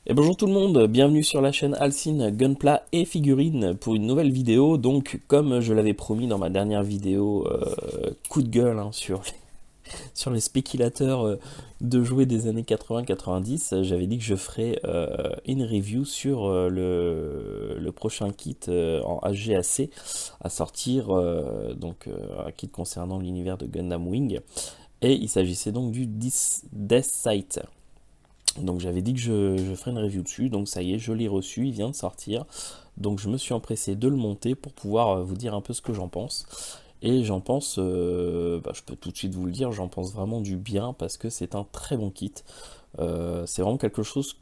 Et bonjour tout le monde, bienvenue sur la chaîne Alcine Gunpla et Figurines pour une nouvelle vidéo. Donc comme je l'avais promis dans ma dernière vidéo coup de gueule hein, sur les spéculateurs de jouets des années 80-90, j'avais dit que je ferais une review sur le prochain kit en HGAC à sortir, un kit concernant l'univers de Gundam Wing. Et il s'agissait donc du Death Sight. Donc j'avais dit que je ferais une review dessus, donc ça y est, je l'ai reçu, il vient de sortir. Donc je me suis empressé de le monter pour pouvoir vous dire un peu ce que j'en pense. Et j'en pense, je peux tout de suite vous le dire, j'en pense vraiment du bien parce que c'est un très bon kit. C'est vraiment quelque chose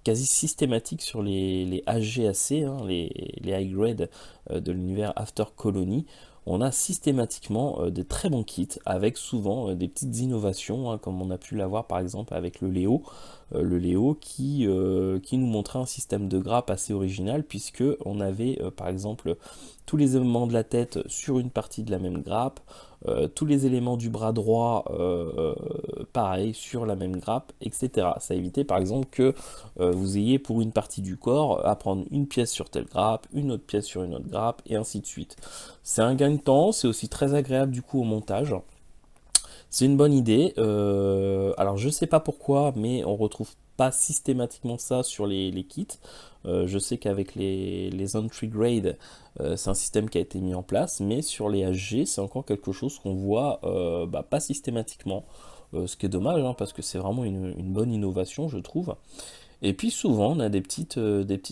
quasi systématique sur les HGAC, hein, les high grade de l'univers After Colony. On a systématiquement des très bons kits avec souvent des petites innovations, hein, comme on a pu l'avoir par exemple avec le Léo qui nous montrait un système de grappe assez original puisque on avait par exemple tous les éléments de la tête sur une partie de la même grappe, tous les éléments du bras droit pareil sur la même grappe, etc. Ça évitait par exemple que vous ayez pour une partie du corps à prendre une pièce sur telle grappe, une autre pièce sur une autre grappe et ainsi de suite. C'est un gain de temps, c'est aussi très agréable du coup au montage. C'est une bonne idée. Alors je sais pas pourquoi, mais on retrouve pas systématiquement ça sur les kits. Je sais qu'avec les entry grade, c'est un système qui a été mis en place, mais sur les HG, c'est encore quelque chose qu'on voit pas systématiquement. Ce qui est dommage, hein, parce que c'est vraiment une bonne innovation, je trouve. Et puis souvent, on a des petites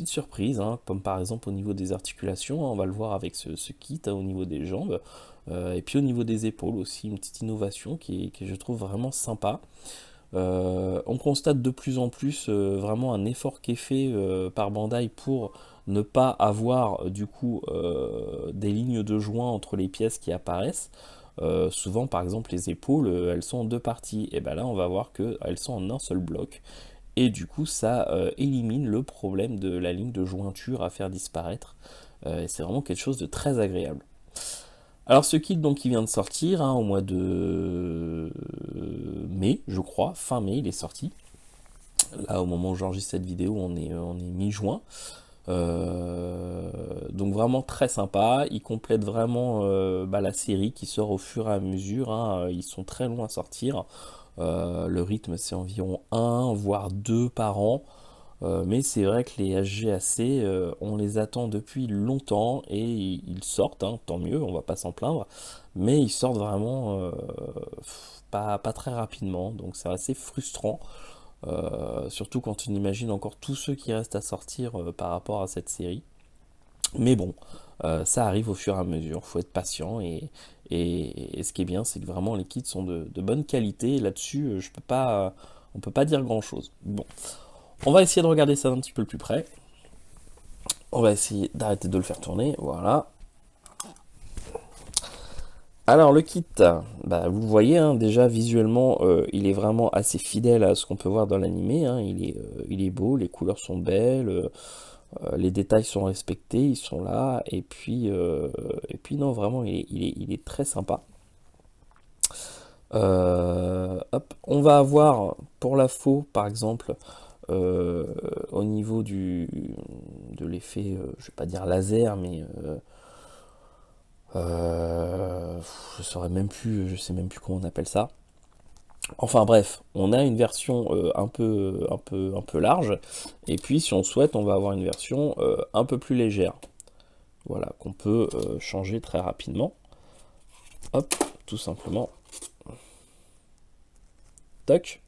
surprises, hein, comme par exemple au niveau des articulations, hein, on va le voir avec ce kit hein, au niveau des jambes, et puis au niveau des épaules aussi, une petite innovation qui je trouve vraiment sympa. On constate de plus en plus vraiment un effort qui est fait par Bandai pour ne pas avoir du coup des lignes de joint entre les pièces qui apparaissent. Souvent, par exemple, les épaules, elles sont en deux parties. Et ben là, on va voir qu'elles sont en un seul bloc. Et du coup, ça élimine le problème de la ligne de jointure à faire disparaître. Et c'est vraiment quelque chose de très agréable. Alors ce kit donc qui vient de sortir hein, au mois de mai, je crois, fin mai il est sorti. Là au moment où j'enregistre cette vidéo on est mi-juin. Donc vraiment très sympa, il complète vraiment la série qui sort au fur et à mesure, hein. Ils sont très longs à sortir. Le rythme c'est environ un voire 2 par an. Mais c'est vrai que les HGAC, on les attend depuis longtemps et ils sortent, hein, tant mieux, on va pas s'en plaindre, mais ils sortent vraiment pas très rapidement, donc c'est assez frustrant, surtout quand on imagine encore tous ceux qui restent à sortir par rapport à cette série. Mais bon, ça arrive au fur et à mesure, faut être patient et ce qui est bien, c'est que vraiment les kits sont de bonne qualité et là-dessus, on peut pas dire grand-chose. Bon. On va essayer de regarder ça d'un petit peu plus près. On va essayer d'arrêter de le faire tourner. Voilà. Alors le kit, vous voyez hein, déjà visuellement, il est vraiment assez fidèle à ce qu'on peut voir dans l'animé. Hein. Il est beau, les couleurs sont belles, les détails sont respectés, ils sont là. Et puis non, vraiment, il est très sympa. Hop, on va avoir pour la faux, par exemple, euh, au niveau de l'effet, je vais pas dire laser, mais je sais même plus comment on appelle ça. Enfin bref, on a une version un peu large, et puis si on souhaite, on va avoir une version un peu plus légère. Voilà, qu'on peut changer très rapidement. Hop, tout simplement. Toc.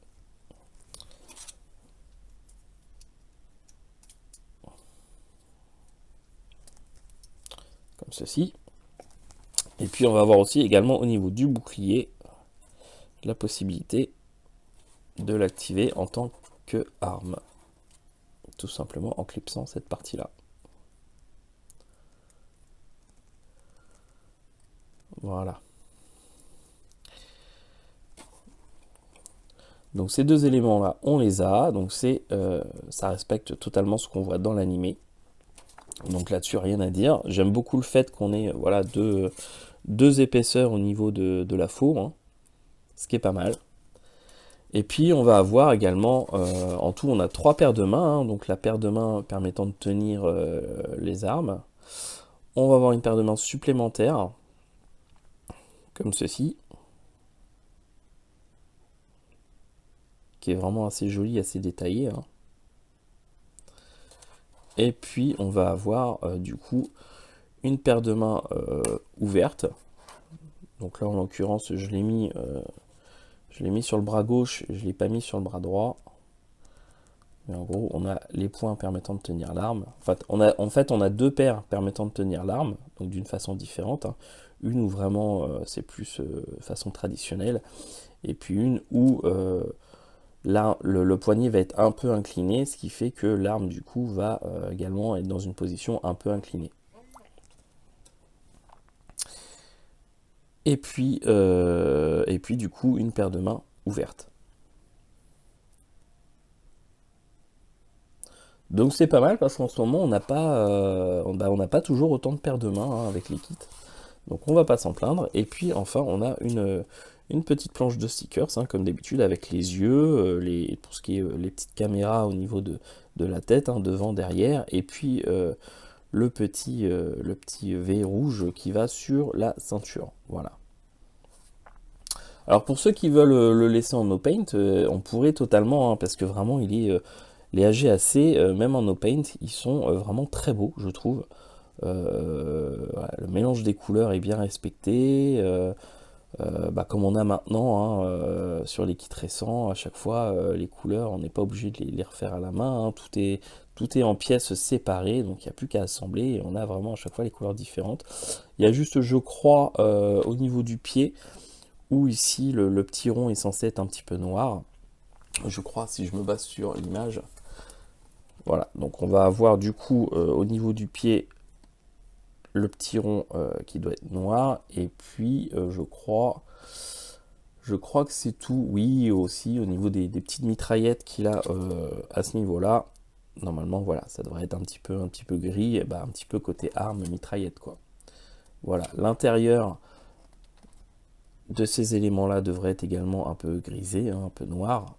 Comme ceci. Et puis on va avoir aussi également au niveau du bouclier la possibilité de l'activer en tant que arme. Tout simplement en clipsant cette partie-là. Voilà. Donc ces deux éléments-là, on les a. Donc ça respecte totalement ce qu'on voit dans l'animé. Donc là-dessus, rien à dire. J'aime beaucoup le fait qu'on ait voilà, deux épaisseurs au niveau de la four, hein, ce qui est pas mal. Et puis on va avoir également, en tout on a 3 paires de mains, hein, donc la paire de mains permettant de tenir les armes. On va avoir une paire de mains supplémentaire, comme ceci, qui est vraiment assez jolie, assez détaillée, hein. Et puis on va avoir du coup une paire de mains ouverte. Donc là en l'occurrence je l'ai mis sur le bras gauche, je ne l'ai pas mis sur le bras droit. Mais en gros on a les points permettant de tenir l'arme. En fait on a 2 paires permettant de tenir l'arme, donc d'une façon différente, hein. Une où vraiment c'est plus façon traditionnelle, et puis une où là, le poignet va être un peu incliné, ce qui fait que l'arme du coup va également être dans une position un peu inclinée. Et puis du coup une paire de mains ouverte. Donc c'est pas mal parce qu'en ce moment on n'a pas toujours autant de paires de mains, hein, avec les kits. Donc on va pas s'en plaindre. Et puis enfin on a une petite planche de stickers, hein, comme d'habitude, avec les yeux, pour ce qui est les petites caméras au niveau de la tête, hein, devant, derrière, et puis le petit V rouge qui va sur la ceinture. Voilà. Alors pour ceux qui veulent le laisser en no paint, on pourrait totalement, hein, parce que vraiment les AGAC, même en no paint, ils sont vraiment très beaux, je trouve. Voilà, le mélange des couleurs est bien respecté. Comme on a maintenant, hein, sur les kits récents, à chaque fois les couleurs, on n'est pas obligé de les refaire à la main, hein. Tout est en pièces séparées, donc il n'y a plus qu'à assembler et on a vraiment à chaque fois les couleurs différentes. Il y a juste, je crois, au niveau du pied, où ici le petit rond est censé être un petit peu noir. Je crois, si je me base sur l'image. Voilà, donc on va avoir du coup au niveau du pied le petit rond qui doit être noir, et puis je crois que c'est tout. Oui, aussi au niveau des petites mitraillettes qu'il a à ce niveau-là, normalement voilà, ça devrait être un petit peu gris, et un petit peu côté arme mitraillette quoi. Voilà, l'intérieur de ces éléments-là devrait être également un peu grisé, hein, un peu noir.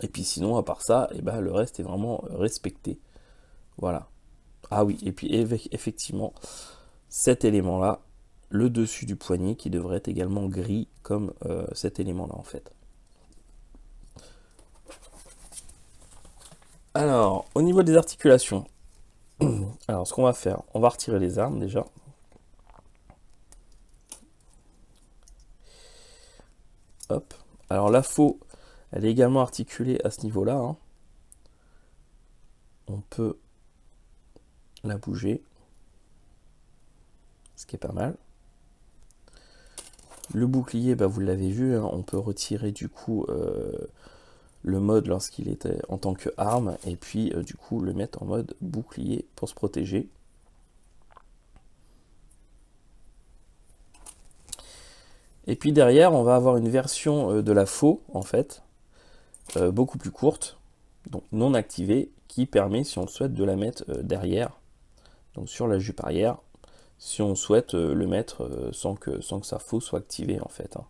Et puis sinon, à part ça, le reste est vraiment respecté. Voilà. Ah oui, et puis effectivement, cet élément-là, le dessus du poignet qui devrait être également gris comme cet élément-là en fait. Alors, au niveau des articulations, alors ce qu'on va faire, on va retirer les armes déjà. Hop. Alors la faux, elle est également articulée à ce niveau-là, hein. On peut la bouger, ce qui est pas mal. Le bouclier, vous l'avez vu, hein, on peut retirer du coup le mode lorsqu'il était en tant que arme, et puis du coup le mettre en mode bouclier pour se protéger. Et puis derrière, on va avoir une version de la faux, en fait, beaucoup plus courte, donc non activée, qui permet, si on le souhaite, de la mettre derrière, donc sur la jupe arrière, si on souhaite le mettre sans que sa faux soit activée, en fait, hein.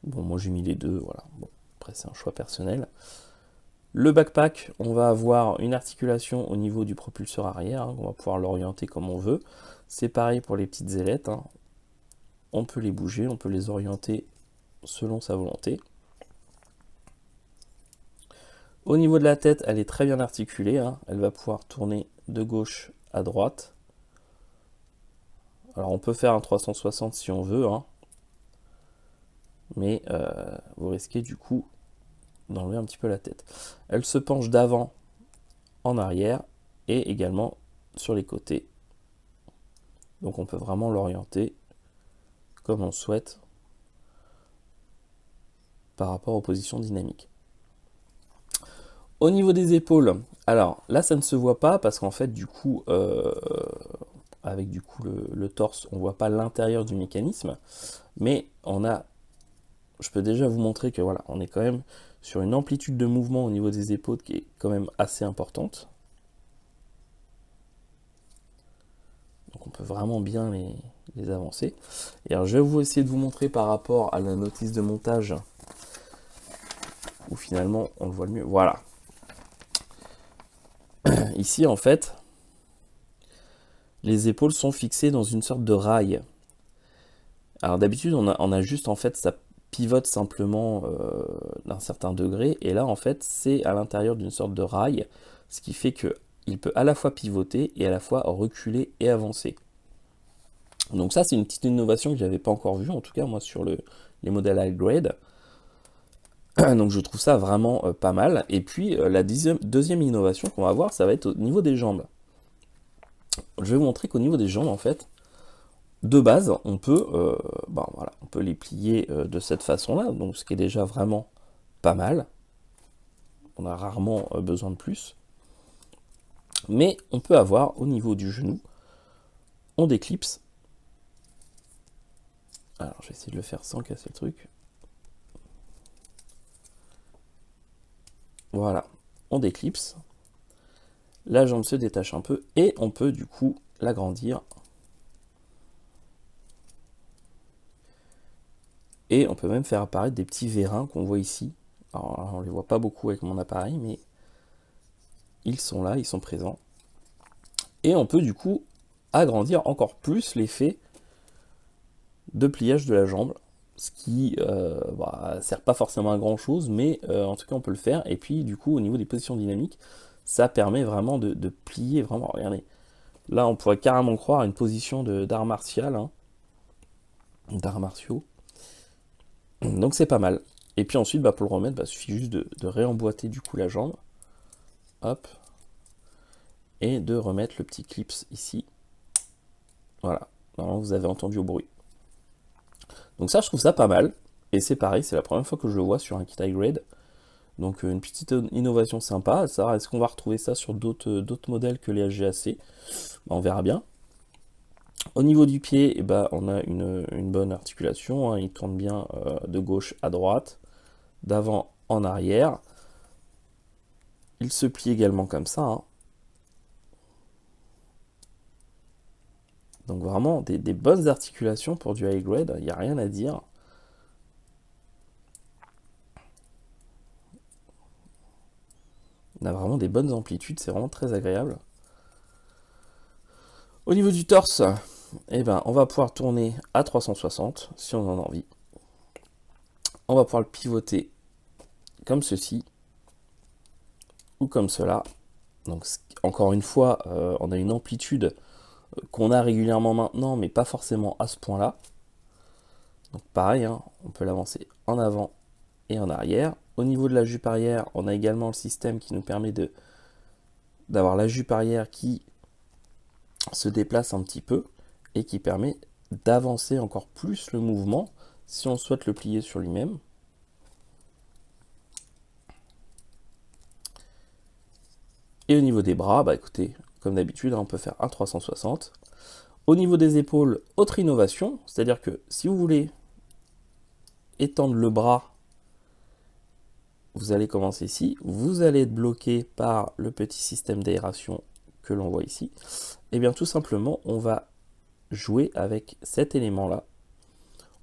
Bon, moi j'ai mis les deux, voilà. Bon, après c'est un choix personnel. Le backpack, on va avoir une articulation au niveau du propulseur arrière, hein, on va pouvoir l'orienter comme on veut. C'est pareil pour les petites ailettes, hein. On peut les bouger, on peut les orienter selon sa volonté. Au niveau de la tête, elle est très bien articulée, hein. Elle va pouvoir tourner de gauche à droite. Alors on peut faire un 360 si on veut, hein. Mais vous risquez du coup d'enlever un petit peu la tête. Elle se penche d'avant en arrière et également sur les côtés. Donc on peut vraiment l'orienter comme on souhaite par rapport aux positions dynamiques. Au niveau des épaules, alors là ça ne se voit pas parce qu'en fait du coup avec du coup le torse on voit pas l'intérieur du mécanisme, mais je peux déjà vous montrer que voilà, on est quand même sur une amplitude de mouvement au niveau des épaules qui est quand même assez importante. Donc on peut vraiment bien les avancées. Et alors je vais essayer de vous montrer par rapport à la notice de montage, où finalement on le voit le mieux. Voilà. Ici en fait, les épaules sont fixées dans une sorte de rail. Alors d'habitude on a juste en fait, ça pivote simplement d'un certain degré, et là en fait c'est à l'intérieur d'une sorte de rail, ce qui fait que il peut à la fois pivoter et à la fois reculer et avancer. Donc ça c'est une petite innovation que j'avais pas encore vue, en tout cas moi sur les modèles high grade. Donc je trouve ça vraiment pas mal. Et puis la deuxième innovation qu'on va voir, ça va être au niveau des jambes. Je vais vous montrer qu'au niveau des jambes en fait, de base, on peut, voilà, on peut les plier de cette façon-là, donc ce qui est déjà vraiment pas mal. On a rarement besoin de plus. Mais on peut avoir au niveau du genou, on déclipse. Alors je vais essayer de le faire sans casser le truc. Voilà, on déclipse. La jambe se détache un peu et on peut du coup l'agrandir. Et on peut même faire apparaître des petits vérins qu'on voit ici. Alors on ne les voit pas beaucoup avec mon appareil, mais ils sont là, ils sont présents. Et on peut du coup agrandir encore plus l'effet de pliage de la jambe, ce qui sert pas forcément à grand chose, mais en tout cas on peut le faire. Et puis du coup au niveau des positions dynamiques, ça permet vraiment de plier vraiment. Regardez, là on pourrait carrément croire à une position d'art martial, hein, d'arts martiaux. Donc c'est pas mal. Et puis ensuite pour le remettre, il suffit juste de réemboîter du coup la jambe, hop, et de remettre le petit clips ici. Voilà, normalement vous avez entendu au bruit. Donc ça je trouve ça pas mal, et c'est pareil, c'est la première fois que je le vois sur un kit high grade. Donc une petite innovation sympa. Ça, est-ce qu'on va retrouver ça sur d'autres modèles que les SGAC? On verra bien. Au niveau du pied, on a une bonne articulation, hein. Il tourne bien de gauche à droite, d'avant en arrière. Il se plie également comme ça, hein. Donc vraiment des bonnes articulations pour du high grade, il n'y a rien à dire. On a vraiment des bonnes amplitudes, c'est vraiment très agréable. Au niveau du torse, on va pouvoir tourner à 360 si on en a envie. On va pouvoir le pivoter comme ceci ou comme cela. Donc encore une fois, on a une amplitude qu'on a régulièrement maintenant, mais pas forcément à ce point-là. Donc pareil, hein, on peut l'avancer en avant et en arrière. Au niveau de la jupe arrière, on a également le système qui nous permet d'avoir la jupe arrière qui se déplace un petit peu et qui permet d'avancer encore plus le mouvement si on souhaite le plier sur lui-même. Et au niveau des bras, écoutez, comme d'habitude, on peut faire un 360. Au niveau des épaules, autre innovation, c'est-à-dire que si vous voulez étendre le bras, vous allez commencer ici, vous allez être bloqué par le petit système d'aération que l'on voit ici. Et bien tout simplement, on va jouer avec cet élément-là.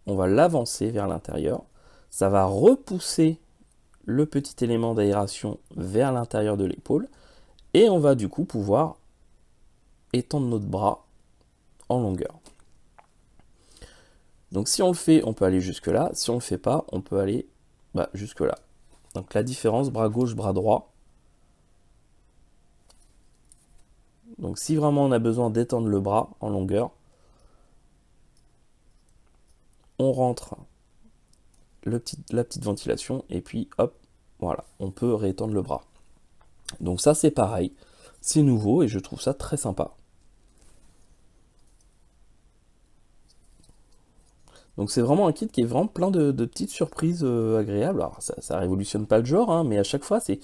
On va l'avancer vers l'intérieur. Ça va repousser le petit élément d'aération vers l'intérieur de l'épaule. Et on va du coup pouvoir étendre notre bras en longueur. Donc si on le fait, on peut aller jusque là. Si on ne le fait pas, on peut aller jusque là. Donc la différence, bras gauche, bras droit. Donc si vraiment on a besoin d'étendre le bras en longueur, on rentre la petite ventilation et puis hop, voilà, on peut réétendre le bras. Donc ça c'est pareil, c'est nouveau et je trouve ça très sympa. Donc c'est vraiment un kit qui est vraiment plein de petites surprises agréables. Alors ça révolutionne pas le genre, hein, mais à chaque fois c'est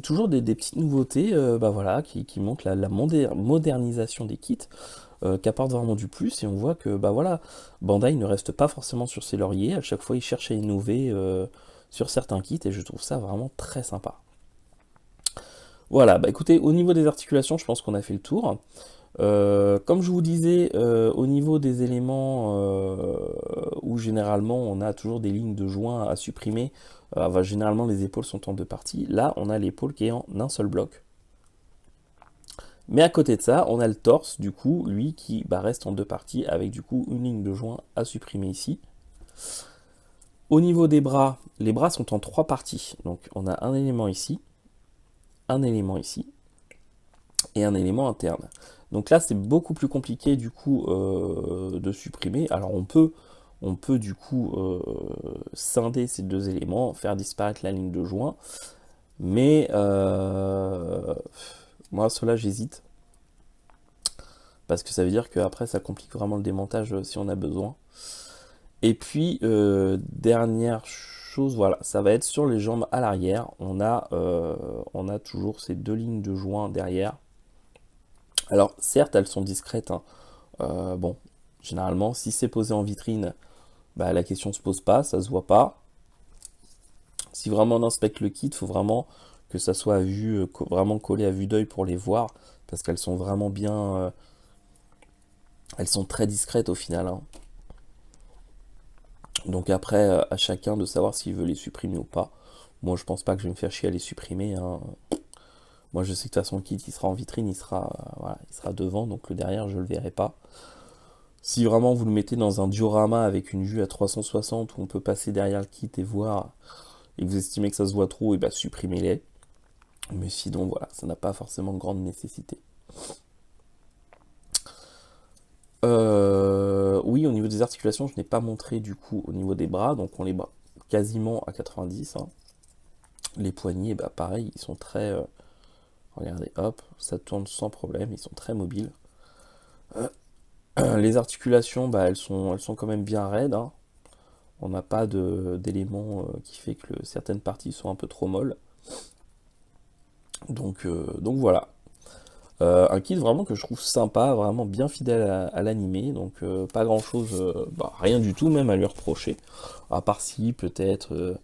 toujours des petites nouveautés voilà, qui montrent la modernisation des kits, qui apportent vraiment du plus. Et on voit que voilà, Bandai ne reste pas forcément sur ses lauriers. À chaque fois il cherche à innover sur certains kits et je trouve ça vraiment très sympa. Voilà, écoutez, au niveau des articulations, je pense qu'on a fait le tour. Comme je vous disais, au niveau des éléments où généralement on a toujours des lignes de joint à supprimer, généralement les épaules sont en deux parties. Là, on a l'épaule qui est en un seul bloc. Mais à côté de ça, on a le torse, du coup, lui qui reste en deux parties avec du coup une ligne de joint à supprimer ici. Au niveau des bras, les bras sont en trois parties. Donc on a un élément ici et un élément interne. Donc là c'est beaucoup plus compliqué du coup de supprimer. Alors on peut du coup scinder ces deux éléments, faire disparaître la ligne de joint, mais moi cela j'hésite parce que ça veut dire qu'après ça complique vraiment le démontage si on a besoin. Et puis dernière chose, voilà, ça va être sur les jambes à l'arrière. On a toujours ces deux lignes de joint derrière. Alors certes elles sont discrètes, hein. Bon, généralement si c'est posé en vitrine, la question se pose pas, ça se voit pas. Si vraiment on inspecte le kit, il faut vraiment que ça soit à vue, vraiment collé à vue d'œil pour les voir, parce qu'elles sont vraiment bien, elles sont très discrètes au final, hein. Donc après, à chacun de savoir s'il veut les supprimer ou pas. Moi, je pense pas que je vais me faire chier à les supprimer, hein. Moi, je sais que de toute façon, le kit, il sera en vitrine, voilà, il sera devant, donc le derrière, je le verrai pas. Si vraiment vous le mettez dans un diorama avec une vue à 360 où on peut passer derrière le kit et voir, et que vous estimez que ça se voit trop, et supprimez-les. Mais sinon, voilà, ça n'a pas forcément grande nécessité. Oui, au niveau des articulations, je n'ai pas montré du coup au niveau des bras, donc on les bat quasiment à 90, hein. Les poignets, pareil, ils sont très... regardez, hop, ça tourne sans problème, ils sont très mobiles. Les articulations, elles sont quand même bien raides, hein. On n'a pas d'élément qui fait que certaines parties sont un peu trop molles. Donc voilà. Un kit vraiment que je trouve sympa, vraiment bien fidèle à l'animé, donc pas grand chose, rien du tout même à lui reprocher, à part si peut-être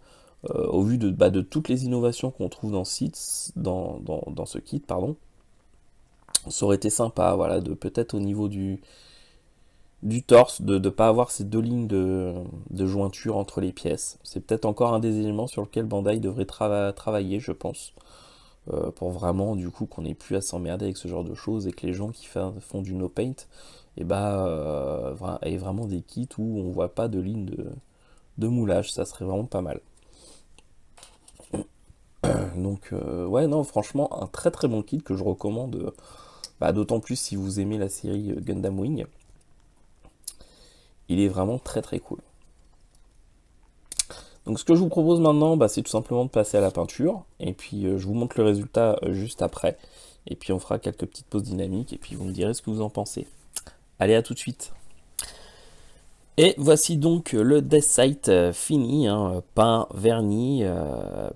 au vu de toutes les innovations qu'on trouve dans ce kit, pardon, ça aurait été sympa, voilà, de peut-être au niveau du torse, de ne pas avoir ces deux lignes de jointure entre les pièces. C'est peut-être encore un des éléments sur lequel Bandai devrait travailler, je pense. Pour vraiment du coup qu'on n'ait plus à s'emmerder avec ce genre de choses et que les gens qui font du no paint aient vraiment des kits où on voit pas de ligne de moulage, ça serait vraiment pas mal. Donc ouais, non, franchement un très très bon kit que je recommande, d'autant plus si vous aimez la série Gundam Wing. Il est vraiment très très cool. Donc ce que je vous propose maintenant, c'est tout simplement de passer à la peinture, et puis je vous montre le résultat juste après, et puis on fera quelques petites pauses dynamiques, et puis vous me direz ce que vous en pensez. Allez, à tout de suite. Et voici donc le Death Sight fini, hein, peint, verni,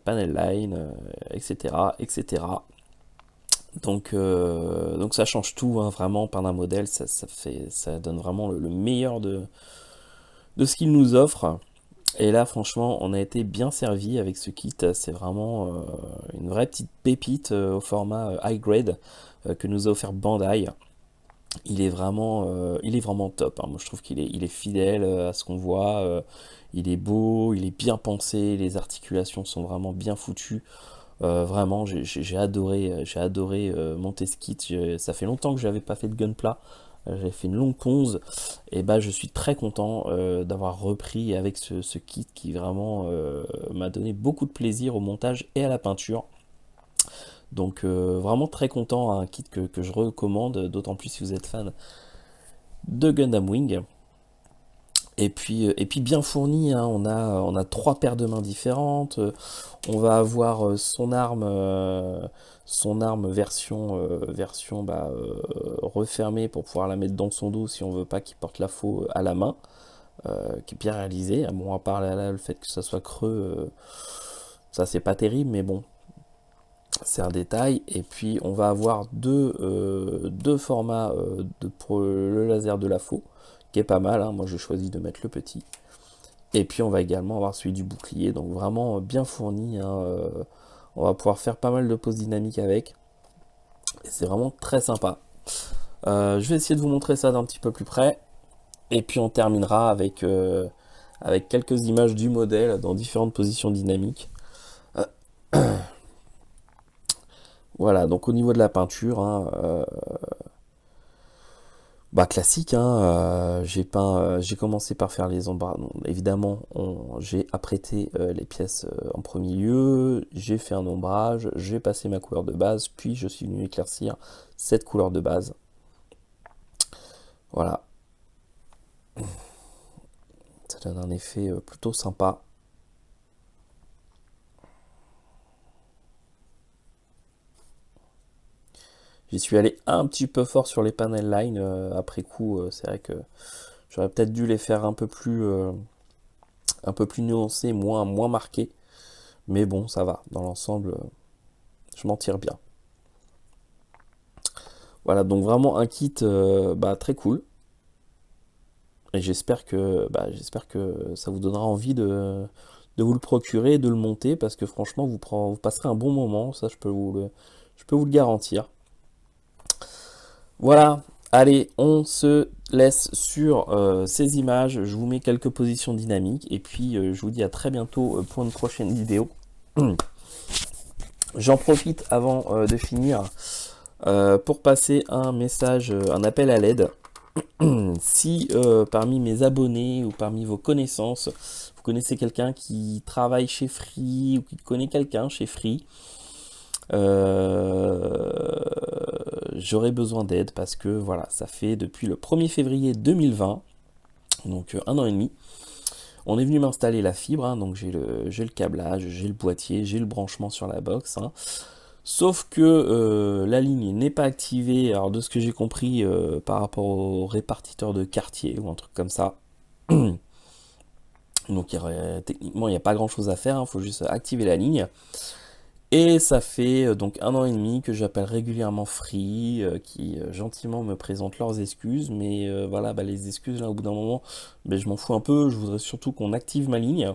panel line, etc., etc. Donc ça change tout, hein, vraiment, peindre un modèle, ça donne vraiment le meilleur de ce qu'il nous offre. Et là, franchement, on a été bien servi avec ce kit. C'est vraiment une vraie petite pépite au format high grade que nous a offert Bandai. Il est vraiment top, hein. Moi, je trouve il est fidèle à ce qu'on voit. Il est beau, il est bien pensé. Les articulations sont vraiment bien foutues. Vraiment, j'ai adoré monter ce kit. Ça fait longtemps que je n'avais pas fait de gunpla. J'avais fait une longue pause et je suis très content d'avoir repris avec ce kit qui vraiment m'a donné beaucoup de plaisir au montage et à la peinture. Donc vraiment très content, un kit que je recommande, d'autant plus si vous êtes fan de Gundam Wing. Et puis bien fourni, hein, on a trois paires de mains différentes. On va avoir son arme version refermée pour pouvoir la mettre dans son dos si on veut pas qu'il porte la faux à la main, qui est bien réalisé. Bon, à part là, le fait que ça soit creux, ça c'est pas terrible, mais bon, c'est un détail. Et puis on va avoir deux formats pour le laser de la faux, qui est pas mal, hein. Moi j'ai choisi de mettre le petit. Et puis on va également avoir celui du bouclier, donc vraiment bien fourni, hein. On va pouvoir faire pas mal de poses dynamiques avec. Et c'est vraiment très sympa. Je vais essayer de vous montrer ça d'un petit peu plus près. Et puis on terminera avec quelques images du modèle dans différentes positions dynamiques. Voilà, donc au niveau de la peinture, hein, bah classique, hein, j'ai commencé par faire les ombrages. Évidemment, j'ai apprêté les pièces en premier lieu, j'ai fait un ombrage, j'ai passé ma couleur de base, puis je suis venu éclaircir cette couleur de base. Voilà, ça donne un effet plutôt sympa. J'y suis allé un petit peu fort sur les panel line après coup, c'est vrai que j'aurais peut-être dû les faire un peu plus nuancés, moins marqués. Mais bon, ça va. Dans l'ensemble, je m'en tire bien. Voilà, donc vraiment un kit bah, très cool. Et j'espère que ça vous donnera envie de vous le procurer, de le monter, parce que franchement, vous passerez un bon moment. Ça, je peux vous le garantir. Voilà. Allez, on se laisse sur ces images. Je vous mets quelques positions dynamiques. Et puis, je vous dis à très bientôt pour une prochaine vidéo. J'en profite avant de finir pour passer un message, un appel à l'aide. Si parmi mes abonnés ou parmi vos connaissances, vous connaissez quelqu'un qui travaille chez Free ou qui connaît quelqu'un chez Free, j'aurais besoin d'aide parce que voilà, ça fait depuis le 1er février 2020, donc un an et demi, on est venu m'installer la fibre, hein, donc j'ai le câblage, j'ai le boîtier, j'ai le branchement sur la box, hein. Sauf que la ligne n'est pas activée, alors de ce que j'ai compris par rapport au répartiteur de quartier ou un truc comme ça. Donc techniquement il n'y a pas grand chose à faire, il faut juste activer la ligne. Et ça fait donc un an et demi que j'appelle régulièrement Free, qui gentiment me présente leurs excuses, mais voilà, bah, les excuses là au bout d'un moment, bah, je m'en fous un peu, je voudrais surtout qu'on active ma ligne.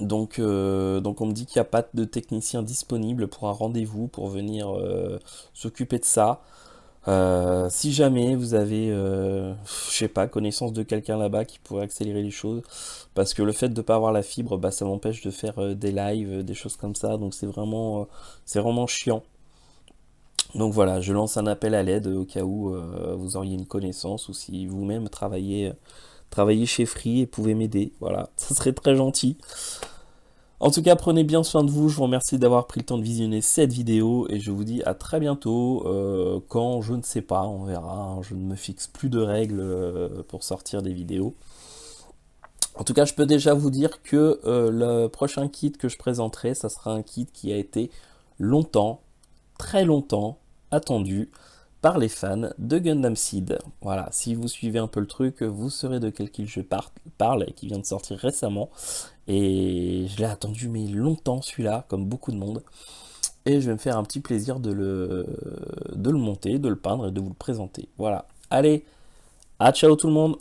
Donc on me dit qu'il n'y a pas de technicien disponible pour un rendez-vous pour venir s'occuper de ça. Si jamais vous avez, je sais pas, connaissance de quelqu'un là-bas qui pourrait accélérer les choses, parce que le fait de ne pas avoir la fibre, bah, ça m'empêche de faire des lives, des choses comme ça, donc c'est vraiment chiant. Donc voilà, je lance un appel à l'aide au cas où vous auriez une connaissance ou si vous-même travaillez chez Free et pouvez m'aider. Voilà, ça serait très gentil. En tout cas, prenez bien soin de vous. Je vous remercie d'avoir pris le temps de visionner cette vidéo et je vous dis à très bientôt. Quand, je ne sais pas, on verra, hein. Je ne me fixe plus de règles pour sortir des vidéos. En tout cas, je peux déjà vous dire que le prochain kit que je présenterai, ça sera un kit qui a été longtemps, très longtemps, attendu par les fans de Gundam Seed. Voilà, si vous suivez un peu le truc, vous saurez de quel kit je parle et qui vient de sortir récemment. Et je l'ai attendu mais longtemps celui-là, comme beaucoup de monde. Et je vais me faire un petit plaisir de le monter, de le peindre et de vous le présenter. Voilà. Allez, à ciao tout le monde!